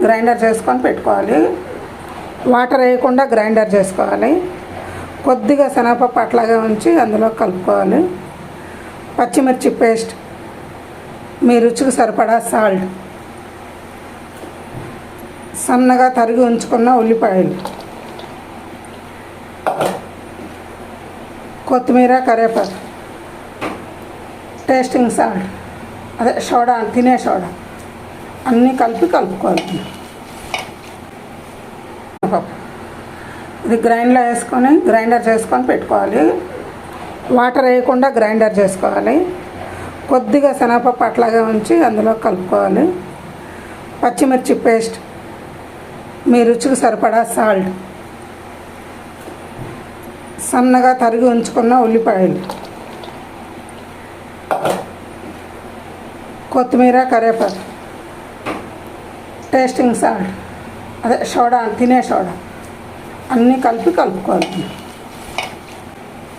Grinder చేసుకొని పెట్టుకోవాలి. Water వేయకుండా గ్రైండర్ చేసుకోవాలి. కొద్దిగా శనగపప్పు అట్లాగే ఉంచి అందులో కలుపుకోవాలి. పచ్చిమిర్చి పేస్ట్, మీ రుచికి సరిపడా సాల్ట్, సన్నగా తరిగి ఉంచుకున్న ఉల్లిపాయలు, కొత్తిమీర, కరివేపాకు, టేస్టింగ్ సాల్ట్, అదే సోడా, తినే సోడా అన్నీ కలిపి కలుపుకోవాలి. ఇది గ్రైండర్ చేసుకొని పెట్టుకోవాలి. వాటర్ వేయకుండా గ్రైండర్ చేసుకోవాలి. కొద్దిగా శనగపప్పు అట్లాగే ఉంచి అందులో కలుపుకోవాలి. పచ్చిమిర్చి పేస్ట్, మీ రుచికి సరిపడా సాల్ట్, సన్నగా తరిగి ఉంచుకున్న ఉల్లిపాయలు, కొత్తిమీర, కరివేపాకు, టేస్టింగ్ సాల్ట్, అదే సోడా, తినే సోడా అన్నీ కలిపి కలుపుకోవాలి.